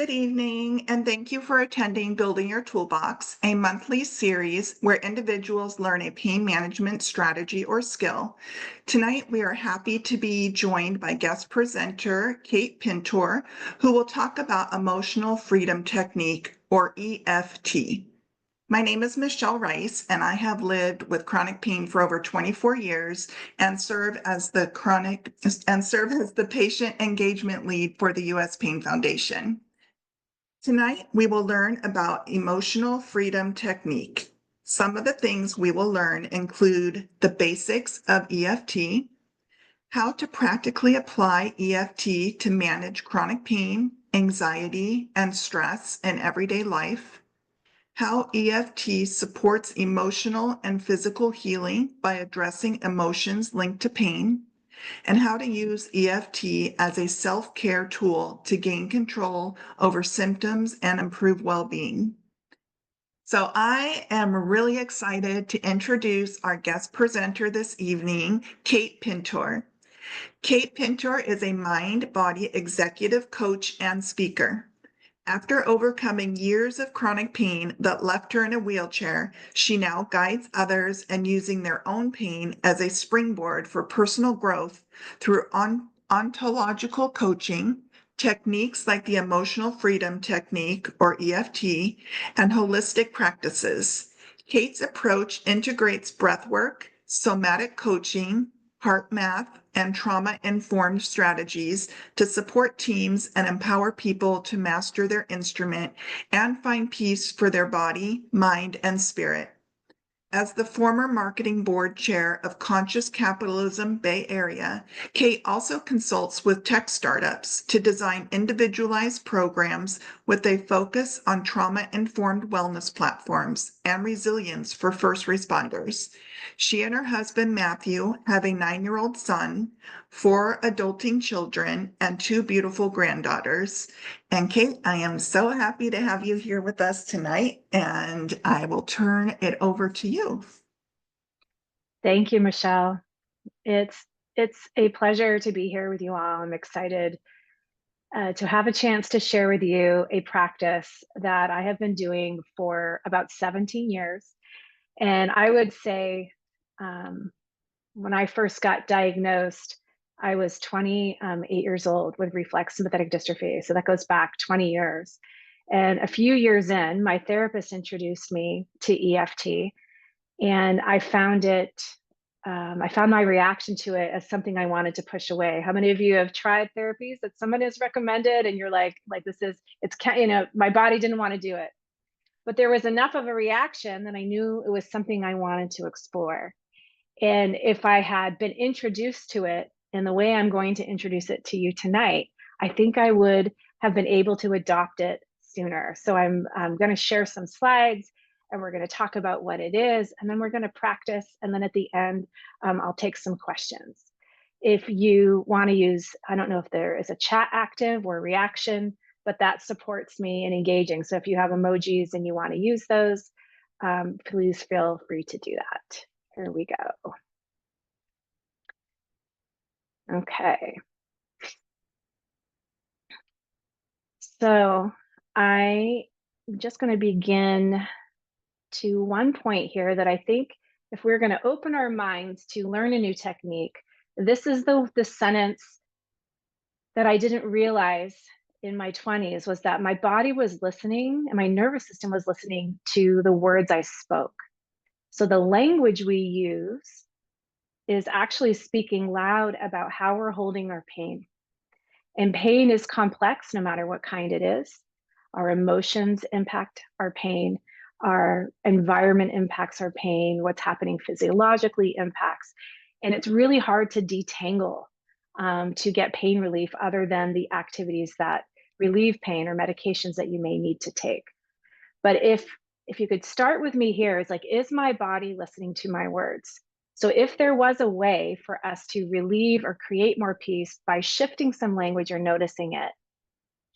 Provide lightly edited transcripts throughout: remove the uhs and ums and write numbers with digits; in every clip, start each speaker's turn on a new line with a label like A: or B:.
A: Good evening, and thank you for attending Building Your Toolbox, a monthly series where individuals learn a pain management strategy or skill. Tonight, we are happy to be joined by guest presenter Kate Pintor, who will talk about emotional freedom technique, or EFT. My name is Michelle Rice, and I have lived with chronic pain for over 24 years and serve as the patient engagement lead for the U.S. Pain Foundation. Tonight, we will learn about emotional freedom technique. Some of the things we will learn include the basics of EFT, how to practically apply EFT to manage chronic pain, anxiety, and stress in everyday life, how EFT supports emotional and physical healing by addressing emotions linked to pain, and how to use EFT as a self-care tool to gain control over symptoms and improve well-being. So I am really excited to introduce our guest presenter this evening, Kate Pintor. Kate Pintor is a mind-body executive coach and speaker. After overcoming years of chronic pain that left her in a wheelchair, she now guides others and using their own pain as a springboard for personal growth through ontological coaching, techniques like the emotional freedom technique, or EFT, and holistic practices. Kate's approach integrates breathwork, somatic coaching, heart math, and trauma-informed strategies to support teams and empower people to master their instrument and find peace for their body, mind, and spirit. As the former marketing board chair of Conscious Capitalism Bay Area, Kate also consults with tech startups to design individualized programs with a focus on trauma-informed wellness platforms and resilience for first responders. She and her husband, Matthew, have a 9-year-old son, 4 adulting children, and 2 beautiful granddaughters. And Kate, I am so happy to have you here with us tonight, and I will turn it over to you.
B: Thank you, Michelle. It's a pleasure to be here with you all. I'm excited to have a chance to share with you a practice that I have been doing for about 17 years. And I would say when I first got diagnosed, I was 28 years old with reflex sympathetic dystrophy. So that goes back 20 years. And a few years in, my therapist introduced me to EFT, and I found my reaction to it as something I wanted to push away. How many of you have tried therapies that someone has recommended and you're like my body didn't want to do it, but there was enough of a reaction that I knew it was something I wanted to explore. And if I had been introduced to it in the way I'm going to introduce it to you tonight, I think I would have been able to adopt it sooner. So I'm going to share some slides, and we're going to talk about what it is, and then we're going to practice. And then at the end, I'll take some questions. If you want to use, I don't know if there is a chat active or reaction, but that supports me in engaging. So if you have emojis and you want to use those, please feel free to do that. Here we go. Okay. So I'm just going to begin to one point here that I think if we're going to open our minds to learn a new technique, this is the sentence that I didn't realize in my 20s, was that my body was listening and my nervous system was listening to the words I spoke. So the language we use is actually speaking loud about how we're holding our pain. And pain is complex no matter what kind it is. Our emotions impact our pain. Our environment impacts our pain. What's happening physiologically impacts. And it's really hard to detangle to get pain relief other than the activities that relieve pain or medications that you may need to take. But if you could start with me here, it's like, is my body listening to my words? So if there was a way for us to relieve or create more peace by shifting some language or noticing it,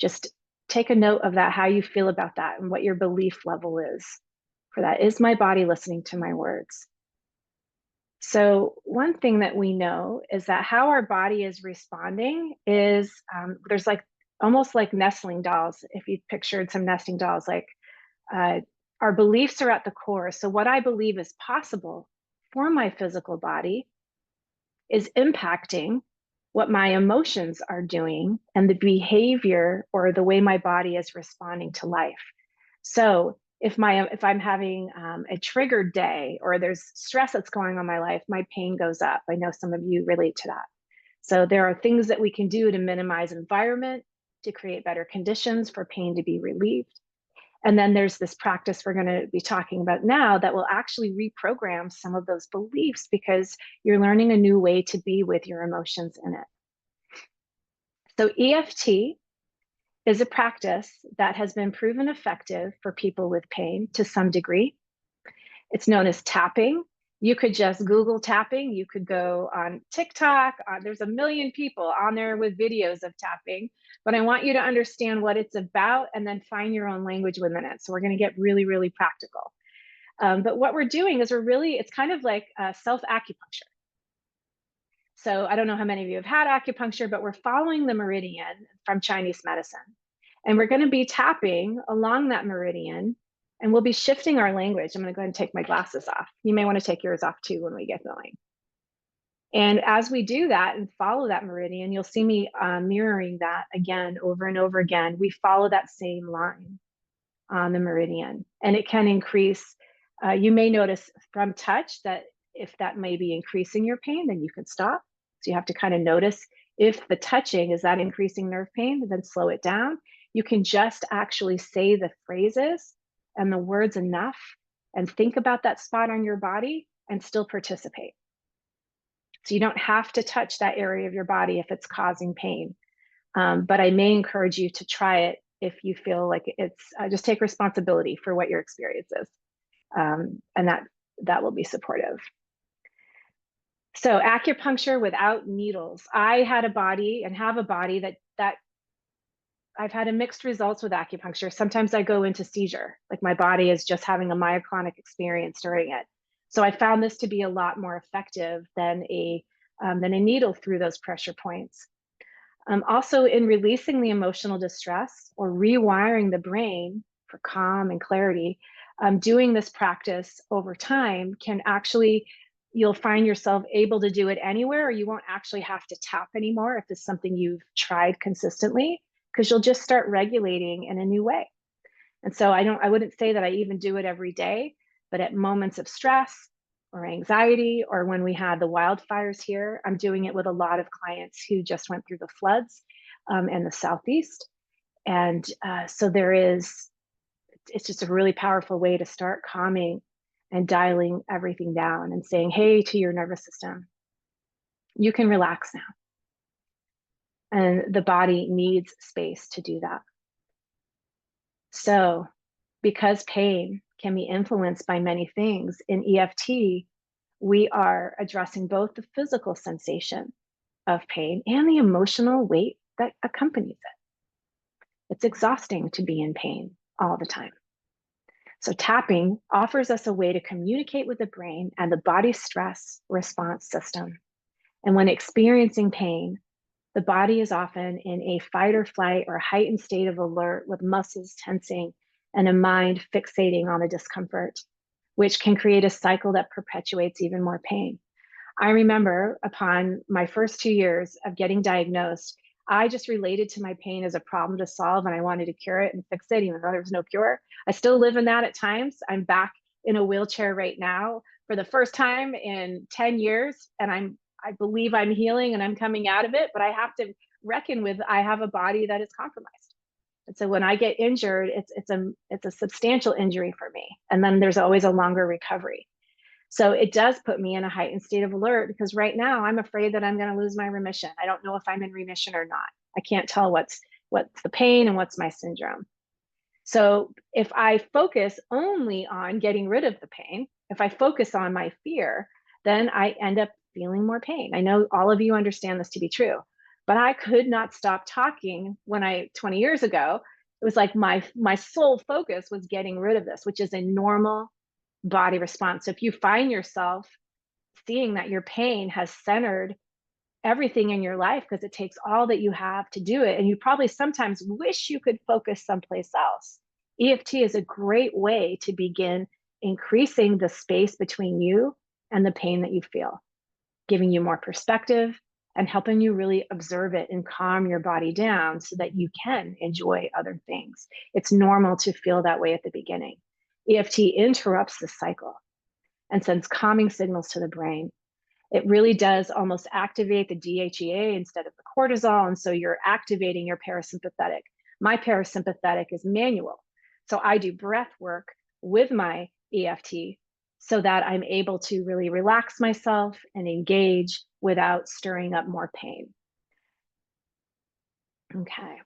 B: just take a note of that, how you feel about that and what your belief level is for that. Is my body listening to my words? So one thing that we know is that how our body is responding is there's like almost like nestling dolls. If you pictured some nesting dolls, like our beliefs are at the core. So what I believe is possible for my physical body is impacting what my emotions are doing and the behavior or the way my body is responding to life. So if I'm having a triggered day or there's stress that's going on in my life, my pain goes up. I know some of you relate to that. So there are things that we can do to minimize environment, to create better conditions for pain to be relieved. And then there's this practice we're going to be talking about now that will actually reprogram some of those beliefs because you're learning a new way to be with your emotions in it. So EFT is a practice that has been proven effective for people with pain to some degree. It's known as tapping. You could just Google tapping. You could go on TikTok. There's a million people on there with videos of tapping, but I want you to understand what it's about and then find your own language within it. So we're going to get really, really practical. But what we're doing is it's kind of like self-acupuncture. So I don't know how many of you have had acupuncture, but we're following the meridian from Chinese medicine. And we're going to be tapping along that meridian and we'll be shifting our language. I'm going to go ahead and take my glasses off. You may want to take yours off too when we get going. And as we do that and follow that meridian, you'll see me mirroring that again over and over again. We follow that same line on the meridian and it can increase. You may notice from touch that if that may be increasing your pain, then you can stop. So you have to kind of notice if the touching is that increasing nerve pain, then slow it down. You can just actually say the phrases and the words enough and think about that spot on your body and still participate. So you don't have to touch that area of your body if it's causing pain. But I may encourage you to try it if you feel like it's just take responsibility for what your experience is. And that will be supportive. So acupuncture without needles. I had a body and have a body that I've had a mixed results with acupuncture. Sometimes I go into seizure, like my body is just having a myoclonic experience during it. So I found this to be a lot more effective than a needle through those pressure points. Also in releasing the emotional distress or rewiring the brain for calm and clarity, doing this practice over time can actually, you'll find yourself able to do it anywhere, or you won't actually have to tap anymore if it's something you've tried consistently, because you'll just start regulating in a new way. And so I wouldn't say that I even do it every day, but at moments of stress or anxiety, or when we had the wildfires here, I'm doing it with a lot of clients who just went through the floods in the Southeast. And so it's just a really powerful way to start calming and dialing everything down and saying, hey, to your nervous system, you can relax now. And the body needs space to do that. So because pain can be influenced by many things, in EFT, we are addressing both the physical sensation of pain and the emotional weight that accompanies it. It's exhausting to be in pain all the time. So tapping offers us a way to communicate with the brain and the body's stress response system. And when experiencing pain, the body is often in a fight or flight or heightened state of alert with muscles tensing and a mind fixating on the discomfort, which can create a cycle that perpetuates even more pain. I remember upon my first 2 years of getting diagnosed, I just related to my pain as a problem to solve and I wanted to cure it and fix it, even though there was no cure. I still live in that at times. I'm back in a wheelchair right now for the first time in 10 years, and I believe I'm healing and I'm coming out of it, but I have to reckon with I have a body that is compromised. And so when I get injured, it's a substantial injury for me. And then there's always a longer recovery. So it does put me in a heightened state of alert because right now I'm afraid that I'm going to lose my remission. I don't know if I'm in remission or not. I can't tell what's the pain and what's my syndrome. So if I focus only on getting rid of the pain, if I focus on my fear, then I end up feeling more pain. I know all of you understand this to be true, but I could not stop talking 20 years ago, it was like my sole focus was getting rid of this, which is a normal body response. So if you find yourself seeing that your pain has centered everything in your life because it takes all that you have to do it. And you probably sometimes wish you could focus someplace else. EFT is a great way to begin increasing the space between you and the pain that you feel, giving you more perspective and helping you really observe it and calm your body down so that you can enjoy other things. It's normal to feel that way at the beginning. EFT interrupts the cycle and sends calming signals to the brain. It really does almost activate the DHEA instead of the cortisol. And so you're activating your parasympathetic. My parasympathetic is manual. So I do breath work with my EFT so that I'm able to really relax myself and engage without stirring up more pain. Okay.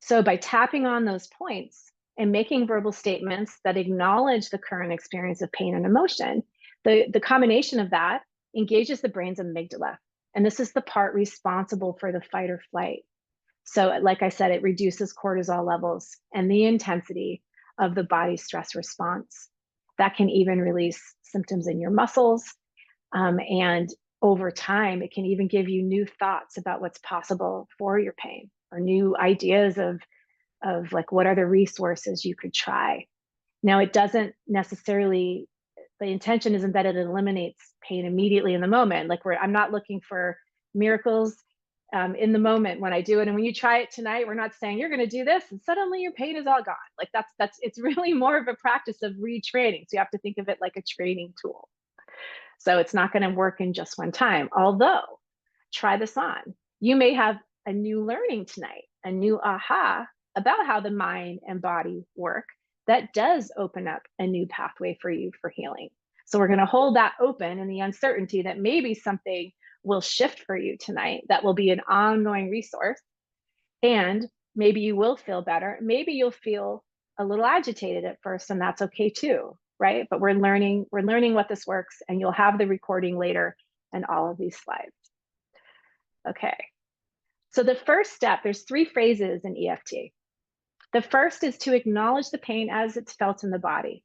B: So by tapping on those points and making verbal statements that acknowledge the current experience of pain and emotion, the combination of that engages the brain's amygdala. And this is the part responsible for the fight or flight. So, like I said, it reduces cortisol levels and the intensity of the body's stress response. That can even release symptoms in your muscles. And over time, it can even give you new thoughts about what's possible for your pain or new ideas of like what are the resources you could try. Now, it doesn't necessarily, the intention isn't that it eliminates pain immediately in the moment. Like I'm not looking for miracles in the moment when I do it. And when you try it tonight, we're not saying you're going to do this and suddenly your pain is all gone. Like it's really more of a practice of retraining. So you have to think of it like a training tool. So it's not going to work in just one time. Although, try this on. You may have a new learning tonight, a new aha about how the mind and body work that does open up a new pathway for you for healing. So we're going to hold that open in the uncertainty that maybe something will shift for you tonight that will be an ongoing resource. And maybe you will feel better. Maybe you'll feel a little agitated at first, and that's okay too, right? But we're learning what this works, and you'll have the recording later and all of these slides. Okay. So the first step, there's 3 phrases in EFT. The first is to acknowledge the pain as it's felt in the body.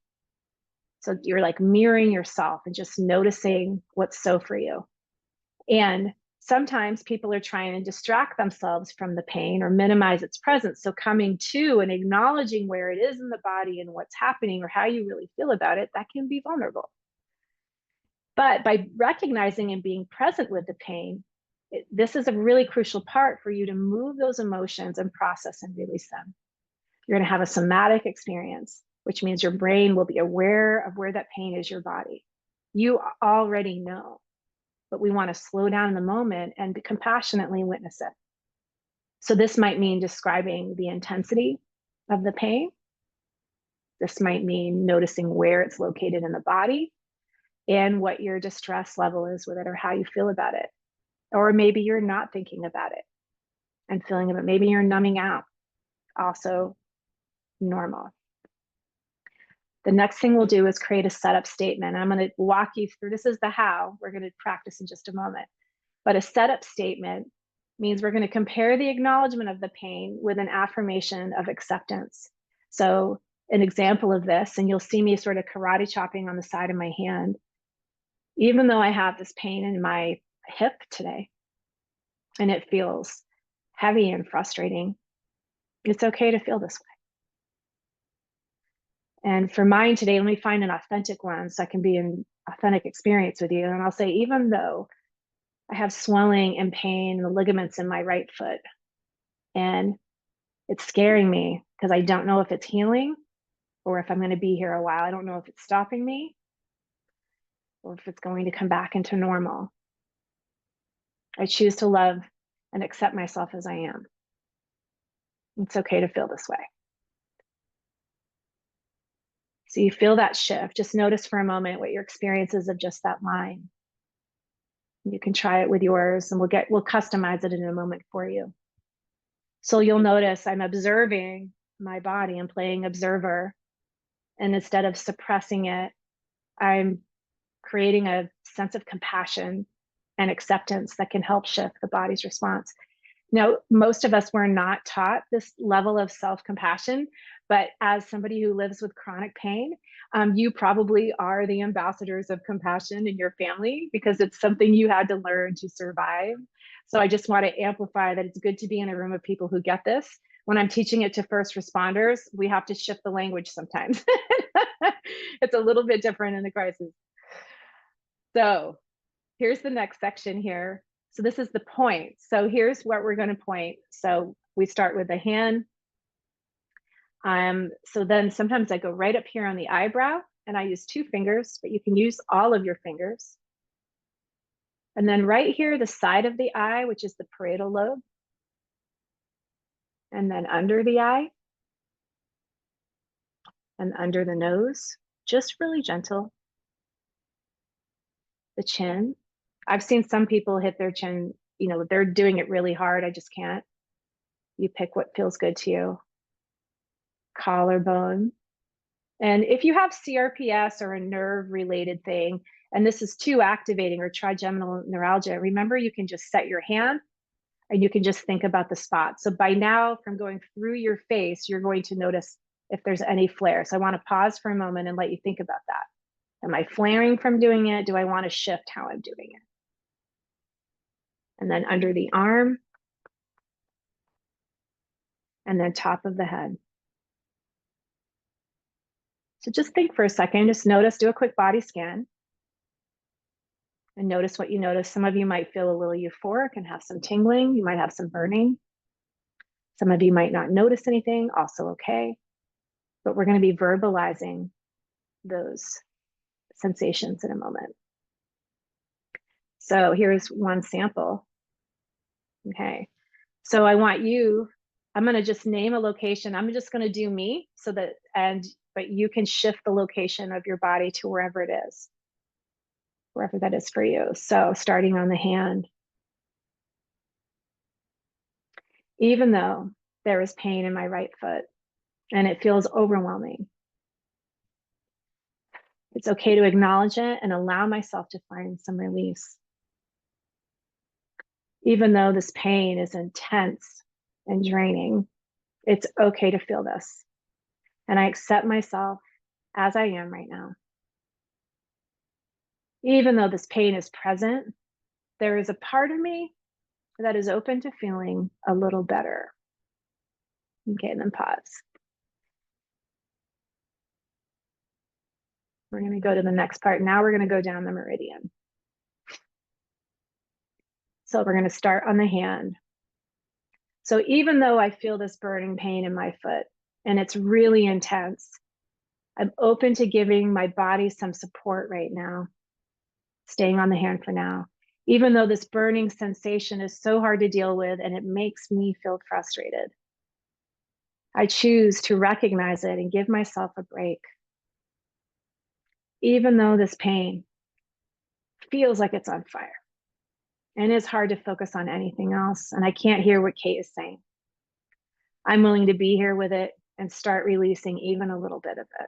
B: So you're like mirroring yourself and just noticing what's so for you. And sometimes people are trying to distract themselves from the pain or minimize its presence. So coming to and acknowledging where it is in the body and what's happening or how you really feel about it, that can be vulnerable. But by recognizing and being present with the pain, this is a really crucial part for you to move those emotions and process and release them. You're going to have a somatic experience, which means your brain will be aware of where that pain is your body. You already know, but we want to slow down in the moment and compassionately witness it. So this might mean describing the intensity of the pain. This might mean noticing where it's located in the body and what your distress level is with it or how you feel about it. Or maybe you're not thinking about it and feeling about it. Maybe you're numbing out. Also normal. The next thing we'll do is create a setup statement. I'm going to walk you through, this is the how, we're going to practice in just a moment. But a setup statement means we're going to compare the acknowledgement of the pain with an affirmation of acceptance. So an example of this, and you'll see me sort of karate chopping on the side of my hand. Even though I have this pain in my hip today, and it feels heavy and frustrating, it's okay to feel this way. And for mine today, let me find an authentic one so I can be in authentic experience with you. And I'll say, even though I have swelling and pain in the ligaments in my right foot, and it's scaring me because I don't know if it's healing or if I'm going to be here a while. I don't know if it's stopping me or if it's going to come back into normal. I choose to love and accept myself as I am. It's okay to feel this way. So you feel that shift. Just notice for a moment what your experience is of just that line. You can try it with yours, and we'll customize it in a moment for you. So you'll notice I'm observing my body and playing observer. And instead of suppressing it, I'm creating a sense of compassion and acceptance that can help shift the body's response. Now, most of us were not taught this level of self-compassion, but as somebody who lives with chronic pain, you probably are the ambassadors of compassion in your family because it's something you had to learn to survive. So I just want to amplify that it's good to be in a room of people who get this. When I'm teaching it to first responders, we have to shift the language sometimes. It's a little bit different in the crisis. So here's the next section here. So this is the point. So here's what we're going to point. So we start with the hand. So then sometimes I go right up here on the eyebrow and I use 2 fingers, but you can use all of your fingers. And then right here, the side of the eye, which is the parietal lobe. And then under the eye. And under the nose, just really gentle. The chin. I've seen some people hit their chin, you know, they're doing it really hard. I just can't. You pick what feels good to you. Collarbone. And if you have CRPS or a nerve related thing, and this is too activating or trigeminal neuralgia, remember you can just set your hand and you can just think about the spot. So by now, from going through your face, you're going to notice if there's any flare. So I want to pause for a moment and let you think about that. Am I flaring from doing it? Do I want to shift how I'm doing it? And then under the arm, and then top of the head. So just think for a second, just notice, do a quick body scan. And notice what you notice. Some of you might feel a little euphoric and have some tingling. You might have some burning. Some of you might not notice anything, also okay. But we're going to be verbalizing those sensations in a moment. So here's one sample. Okay. So I want you, I'm going to just name a location. I'm just going to do me so that, but you can shift the location of your body to wherever it is, wherever that is for you. So starting on the hand. Even though there is pain in my right foot and it feels overwhelming, it's okay to acknowledge it and allow myself to find some release. Even though this pain is intense and draining, it's okay to feel this. And I accept myself as I am right now. Even though this pain is present, there is a part of me that is open to feeling a little better. Okay, and then pause. We're going to go to the next part. Now we're going to go down the meridian. So we're going to start on the hand. So even though I feel this burning pain in my foot and it's really intense, I'm open to giving my body some support right now, staying on the hand for now, even though this burning sensation is so hard to deal with and it makes me feel frustrated. I choose to recognize it and give myself a break. Even though this pain feels like it's on fire and it's hard to focus on anything else, and I can't hear what Kate is saying, I'm willing to be here with it and start releasing even a little bit of it.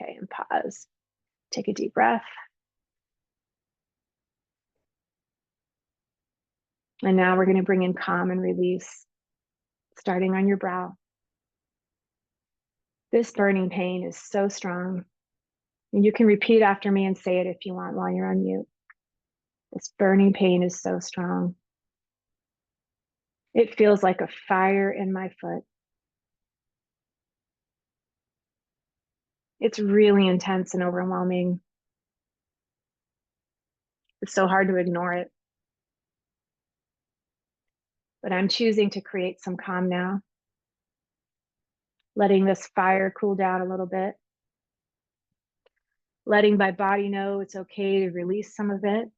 B: Okay, and pause. Take a deep breath. And now we're going to bring in calm and release, starting on your brow. This burning pain is so strong. And you can repeat after me and say it if you want while you're on mute. This burning pain is so strong. It feels like a fire in my foot. It's really intense and overwhelming. It's so hard to ignore it. But I'm choosing to create some calm now, letting this fire cool down a little bit, letting my body know it's okay to release some of it.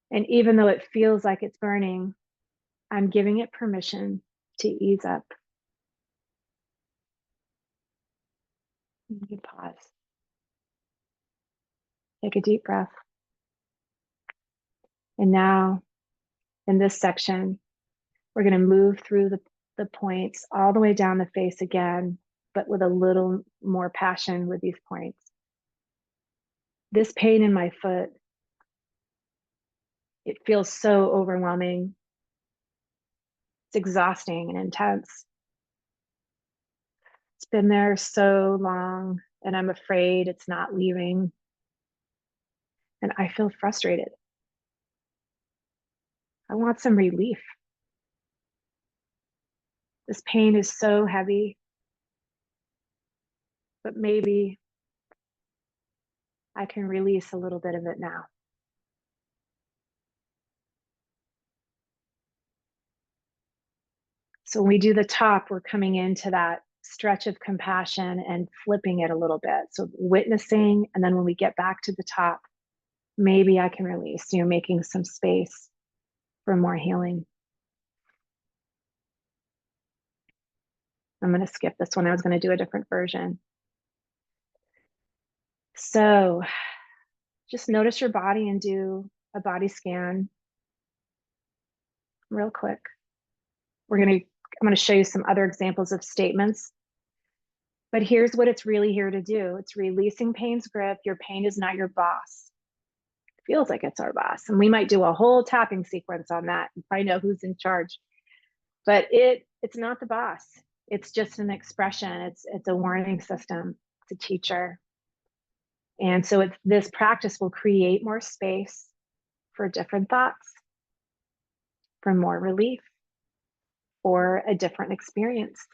B: And even though it feels like it's burning, I'm giving it permission to ease up. You can pause. Take a deep breath. And now, in this section, we're going to move through the points all the way down the face again, but with a little more passion with these points. This pain in my foot It feels so overwhelming. It's exhausting and intense. It's been there so long, and I'm afraid it's not leaving. And I feel frustrated. I want some relief. This pain is so heavy, but maybe I can release a little bit of it now. So when we do the top, we're coming into that stretch of compassion and flipping it a little bit. So witnessing, and then when we get back to the top, maybe I can release, making some space for more healing. I'm going to skip this one. I was going to do a different version. So just notice your body and do a body scan real quick. I'm going to show you some other examples of statements. But here's what it's really here to do. It's releasing pain's grip. Your pain is not your boss. It feels like it's our boss. And we might do a whole tapping sequence on that and find out who's in charge. But it's not the boss. It's just an expression. It's a warning system. It's a teacher. And so this practice will create more space for different thoughts, for more relief, or a different experience.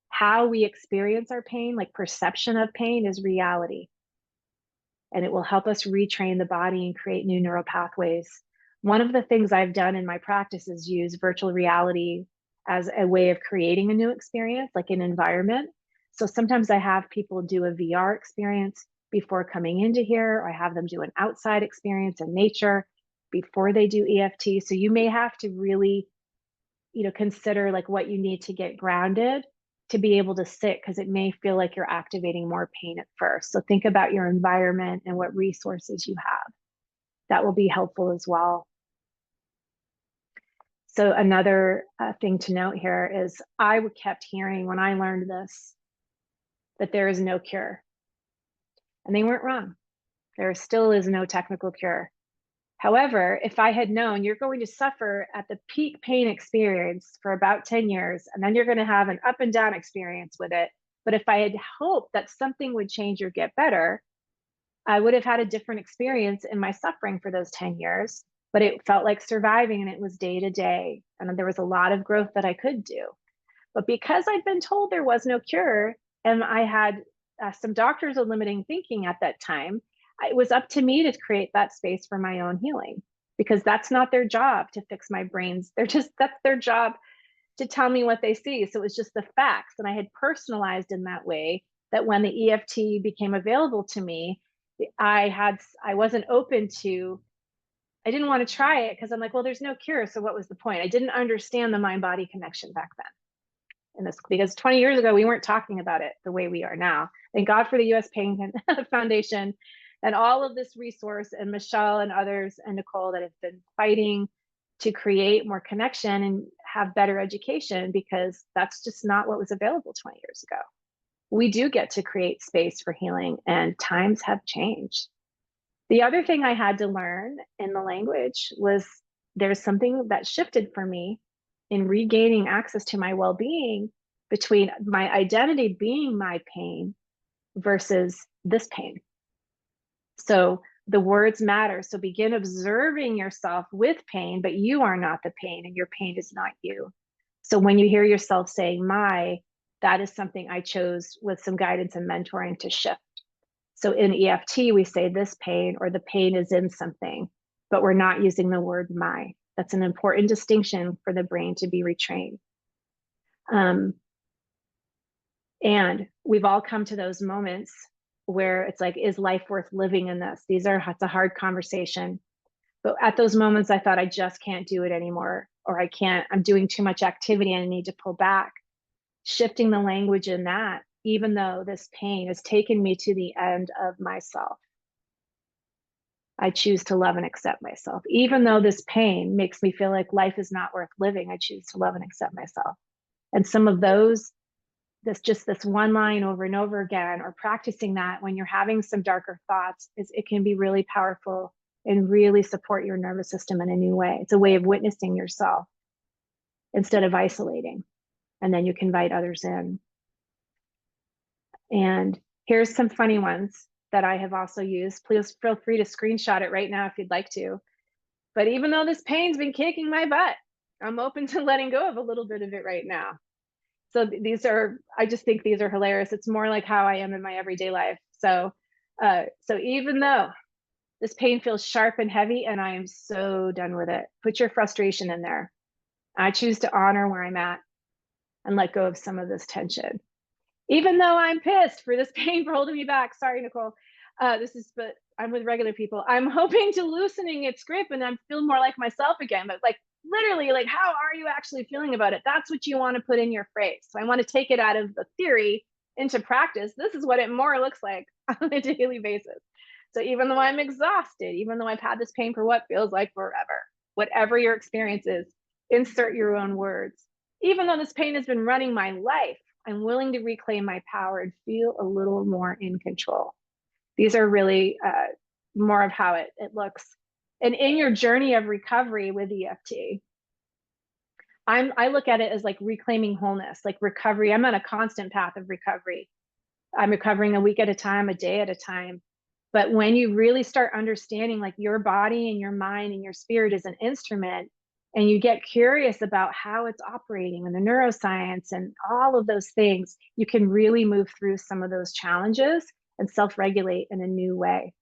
B: How we experience our pain, like perception of pain, is reality. And it will help us retrain the body and create new neural pathways. One of the things I've done in my practice is use virtual reality as a way of creating a new experience, like an environment. So sometimes I have people do a VR experience before coming into here, or I have them do an outside experience in nature before they do EFT. So you may have to really, consider like what you need to get grounded to be able to sit, because it may feel like you're activating more pain at first. So think about your environment and what resources you have. That will be helpful as well. So another thing to note here is I kept hearing when I learned this, that there is no cure. And they weren't wrong. There still is no technical cure. However, if I had known you're going to suffer at the peak pain experience for about 10 years, and then you're going to have an up and down experience with it, but if I had hoped that something would change or get better, I would have had a different experience in my suffering for those 10 years, but it felt like surviving, and it was day to day. And there was a lot of growth that I could do. But because I'd been told there was no cure, and I had some doctors of limiting thinking at that time, it was up to me to create that space for my own healing, because that's not their job to fix my brains. That's their job to tell me what they see. So it was just the facts. And I had personalized in that way that when the EFT became available to me, I wasn't open to, I didn't want to try it because I'm like, well, there's no cure. So what was the point? I didn't understand the mind body connection back then. Because 20 years ago, we weren't talking about it the way we are now. Thank God for the US Pain Foundation and all of this resource, and Michelle and others and Nicole that have been fighting to create more connection and have better education, because that's just not what was available 20 years ago. We do get to create space for healing, and times have changed. The other thing I had to learn in the language was there's something that shifted for me in regaining access to my well-being between my identity being my pain versus this pain. So the words matter. So begin observing yourself with pain, but you are not the pain, and your pain is not you. So when you hear yourself saying that is something I chose with some guidance and mentoring to shift. So in EFT, we say this pain, or the pain is in something, but we're not using the word my. That's an important distinction for the brain to be retrained. And we've all come to those moments where it's like, is life worth living in this? It's a hard conversation. But at those moments, I thought I just can't do it anymore, or I'm doing too much activity and I need to pull back. Shifting the language in that, even though this pain has taken me to the end of myself, I choose to love and accept myself. Even though this pain makes me feel like life is not worth living, I choose to love and accept myself. And some of those, this one line over and over again, or practicing that when you're having some darker thoughts, it can be really powerful and really support your nervous system in a new way. It's a way of witnessing yourself instead of isolating. And then you can invite others in. And here's some funny ones that I have also used. Please feel free to screenshot it right now if you'd like to. But even though this pain's been kicking my butt, I'm open to letting go of a little bit of it right now. So these are, I just think these are hilarious. It's more like how I am in my everyday life. So even though this pain feels sharp and heavy and I am so done with it, put your frustration in there. I choose to honor where I'm at and let go of some of this tension. Even though I'm pissed for this pain for holding me back. Sorry, Nicole. But I'm with regular people. I'm hoping to loosening its grip and I'm feeling more like myself again. But like literally, like how are you actually feeling about it? That's what you want to put in your phrase. So I want to take it out of the theory into practice. This is what it more looks like on a daily basis. So even though I'm exhausted, even though I've had this pain for what feels like forever, whatever your experience is, insert your own words. Even though this pain has been running my life, I'm willing to reclaim my power and feel a little more in control. These are really more of how it looks. And in your journey of recovery with EFT, I look at it as like reclaiming wholeness, like recovery. I'm on a constant path of recovery. I'm recovering a week at a time, a day at a time. But when you really start understanding like your body and your mind and your spirit is an instrument, and you get curious about how it's operating and the neuroscience and all of those things, you can really move through some of those challenges and self-regulate in a new way.